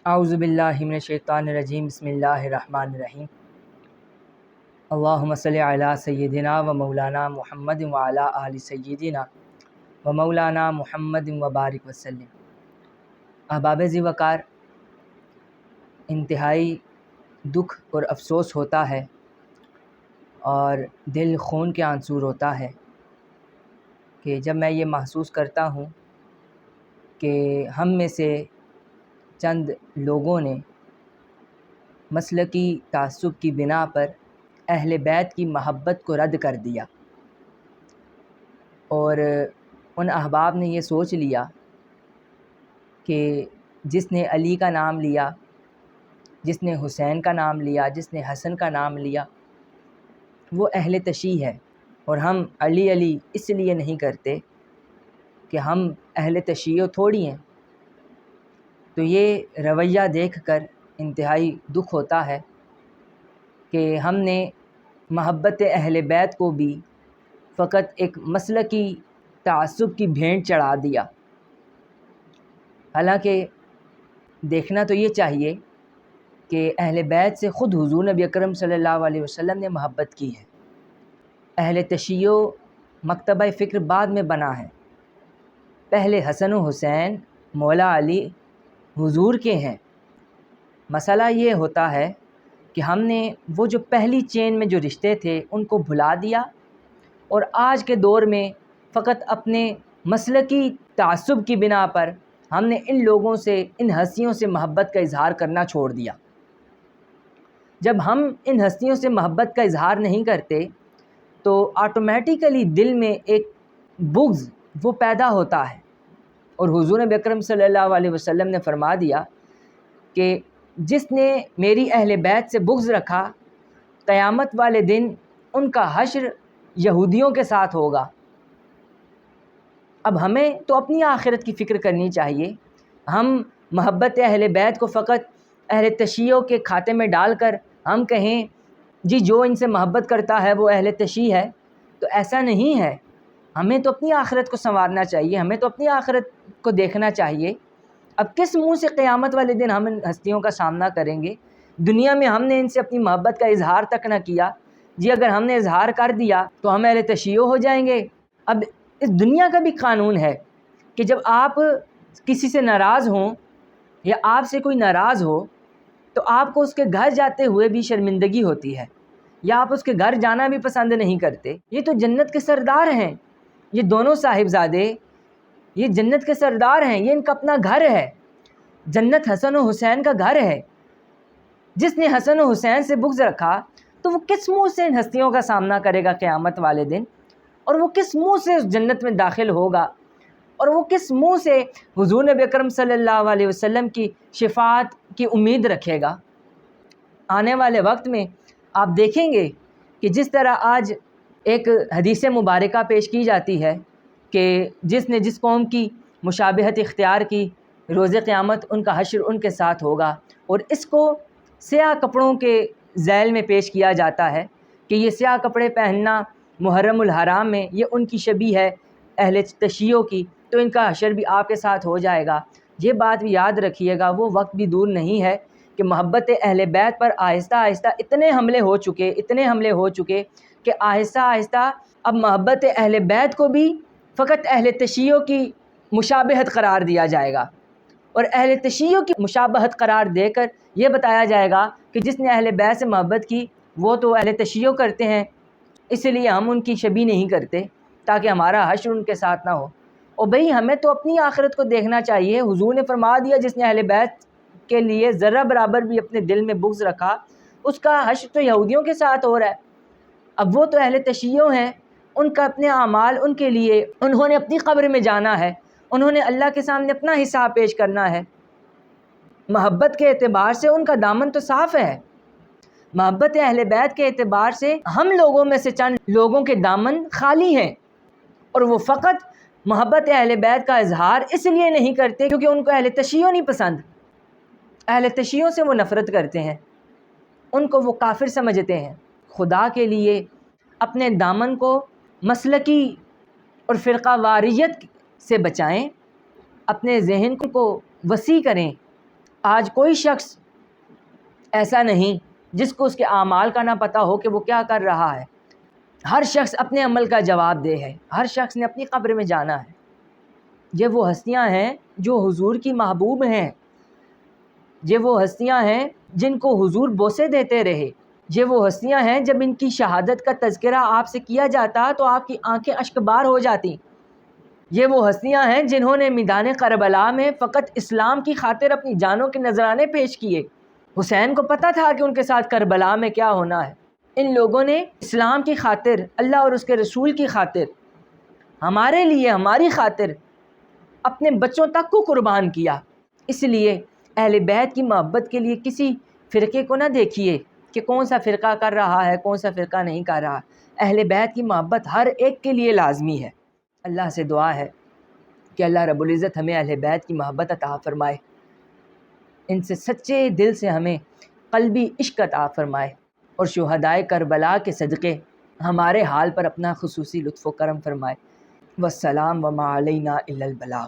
اعوذ باللہ من الشیطان الرجیم بسم اللہ الرحمن الرحیم اللہم صلی علی سیدنا و مولانا محمد وعلی آل سیدنا و مولانا محمد وبارک وسلم۔ احباب ذی وقار، انتہائی دکھ اور افسوس ہوتا ہے اور دل خون کے آنسور ہوتا ہے کہ جب میں یہ محسوس کرتا ہوں کہ ہم میں سے چند لوگوں نے مسلکی تعصب کی بنا پر اہل بیت کی محبت کو رد کر دیا، اور ان احباب نے یہ سوچ لیا کہ جس نے علی کا نام لیا، جس نے حسین کا نام لیا، جس نے حسن کا نام لیا، وہ اہل تشیع ہے، اور ہم علی علی اس لیے نہیں کرتے کہ ہم اہل تشیع تھوڑی ہیں۔ تو یہ رویہ دیکھ کر انتہائی دکھ ہوتا ہے کہ ہم نے محبت اہل بیت کو بھی فقط ایک مسلکی تعصب کی بھینٹ چڑھا دیا۔ حالانکہ دیکھنا تو یہ چاہیے کہ اہل بیت سے خود حضور نبی اکرم صلی اللہ علیہ وسلم نے محبت کی ہے۔ اہل تشیع مکتبہ فکر بعد میں بنا ہے، پہلے حسن و حسین مولا علی حضور کے ہیں۔ مسئلہ یہ ہوتا ہے کہ ہم نے وہ جو پہلی چین میں جو رشتے تھے ان کو بھلا دیا، اور آج کے دور میں فقط اپنے مسلکی تعصب کی بنا پر ہم نے ان لوگوں سے، ان ہستیوں سے محبت کا اظہار کرنا چھوڑ دیا۔ جب ہم ان ہستیوں سے محبت کا اظہار نہیں کرتے تو آٹومیٹیکلی دل میں ایک بغض وہ پیدا ہوتا ہے، اور حضور نبی اکرم صلی اللہ علیہ وسلم نے فرما دیا کہ جس نے میری اہل بیت سے بغض رکھا، قیامت والے دن ان کا حشر یہودیوں کے ساتھ ہوگا۔ اب ہمیں تو اپنی آخرت کی فکر کرنی چاہیے۔ ہم محبت اہل بیت کو فقط اہل تشیع کے کھاتے میں ڈال کر ہم کہیں جی جو ان سے محبت کرتا ہے وہ اہل تشیع ہے، تو ایسا نہیں ہے۔ ہمیں تو اپنی آخرت کو سنوارنا چاہیے، ہمیں تو اپنی آخرت کو دیکھنا چاہیے۔ اب کس منہ سے قیامت والے دن ہم ان ہستیوں کا سامنا کریں گے؟ دنیا میں ہم نے ان سے اپنی محبت کا اظہار تک نہ کیا، جی اگر ہم نے اظہار کر دیا تو ہم اہل تشیع ہو جائیں گے۔ اب اس دنیا کا بھی قانون ہے کہ جب آپ کسی سے ناراض ہوں یا آپ سے کوئی ناراض ہو تو آپ کو اس کے گھر جاتے ہوئے بھی شرمندگی ہوتی ہے، یا آپ اس کے گھر جانا بھی پسند نہیں کرتے۔ یہ تو جنت کے سردار ہیں، یہ دونوں صاحبزادے، یہ جنت کے سردار ہیں، یہ ان کا اپنا گھر ہے۔ جنت حسن و حسین کا گھر ہے۔ جس نے حسن و حسین سے بغض رکھا تو وہ کس منہ سے ان ہستیوں کا سامنا کرے گا قیامت والے دن، اور وہ کس منہ سے اس جنت میں داخل ہوگا، اور وہ کس منہ سے حضور نبی اکرم صلی اللہ علیہ وسلم کی شفاعت کی امید رکھے گا؟ آنے والے وقت میں آپ دیکھیں گے کہ جس طرح آج ایک حدیث مبارکہ پیش کی جاتی ہے کہ جس نے جس قوم کی مشابہت اختیار کی، روز قیامت ان کا حشر ان کے ساتھ ہوگا، اور اس کو سیاہ کپڑوں کے ذیل میں پیش کیا جاتا ہے کہ یہ سیاہ کپڑے پہننا محرم الحرام میں یہ ان کی شبیہ ہے اہل تشیع کی، تو ان کا حشر بھی آپ کے ساتھ ہو جائے گا۔ یہ بات بھی یاد رکھیے گا، وہ وقت بھی دور نہیں ہے کہ محبت اہل بیت پر آہستہ آہستہ اتنے حملے ہو چکے کہ آہستہ آہستہ اب محبت اہل بیت کو بھی فقط اہل تشیع کی مشابہت قرار دیا جائے گا، اور اہل تشیع کی مشابہت قرار دے کر یہ بتایا جائے گا کہ جس نے اہل بیت سے محبت کی وہ تو اہل تشیع کرتے ہیں، اس لیے ہم ان کی شبیہ نہیں کرتے تاکہ ہمارا حشر ان کے ساتھ نہ ہو۔ اور بھئی ہمیں تو اپنی آخرت کو دیکھنا چاہیے۔ حضور نے فرما دیا جس نے اہل بیت کے لیے ذرہ برابر بھی اپنے دل میں بغض رکھا اس کا حشر تو یہودیوں کے ساتھ ہو رہا ہے۔ اب وہ تو اہل تشیع ہیں، ان کا اپنے اعمال ان کے لیے، انہوں نے اپنی قبر میں جانا ہے، انہوں نے اللہ کے سامنے اپنا حساب پیش کرنا ہے۔ محبت کے اعتبار سے ان کا دامن تو صاف ہے، محبت اہل بیت کے اعتبار سے ہم لوگوں میں سے چند لوگوں کے دامن خالی ہیں، اور وہ فقط محبت اہل بیت کا اظہار اس لیے نہیں کرتے کیونکہ ان کو اہل تشیع نہیں پسند، اہل تشیع سے وہ نفرت کرتے ہیں، ان کو وہ کافر سمجھتے ہیں۔ خدا کے لیے اپنے دامن کو مسلکی اور فرقہ واریت سے بچائیں، اپنے ذہن کو وسیع کریں، آج کوئی شخص ایسا نہیں جس کو اس کے اعمال کا نہ پتہ ہو کہ وہ کیا کر رہا ہے۔ ہر شخص اپنے عمل کا جواب دہ ہے، ہر شخص نے اپنی قبر میں جانا ہے۔ یہ وہ ہستیاں ہیں جو حضور کی محبوب ہیں، یہ وہ ہستیاں ہیں جن کو حضور بوسے دیتے رہے، یہ وہ ہستیاں ہیں جب ان کی شہادت کا تذکرہ آپ سے کیا جاتا تو آپ کی آنکھیں اشکبار ہو جاتی۔ یہ وہ ہستیاں ہیں جنہوں نے میدان کربلا میں فقط اسلام کی خاطر اپنی جانوں کے نذرانے پیش کیے۔ حسین کو پتہ تھا کہ ان کے ساتھ کربلا میں کیا ہونا ہے۔ ان لوگوں نے اسلام کی خاطر، اللہ اور اس کے رسول کی خاطر، ہمارے لیے، ہماری خاطر اپنے بچوں تک کو قربان کیا۔ اس لیے اہل بیت کی محبت کے لیے کسی فرقے کو نہ دیکھیے کہ کون سا فرقہ کر رہا ہے، کون سا فرقہ نہیں کر رہا۔ اہل بیت کی محبت ہر ایک کے لیے لازمی ہے۔ اللہ سے دعا ہے کہ اللہ رب العزت ہمیں اہل بیت کی محبت عطا فرمائے، ان سے سچے دل سے ہمیں قلبی عشق عطا فرمائے، اور شہدائے کربلا کے صدقے ہمارے حال پر اپنا خصوصی لطف و کرم فرمائے۔ والسلام وما علینا الا البلاغ۔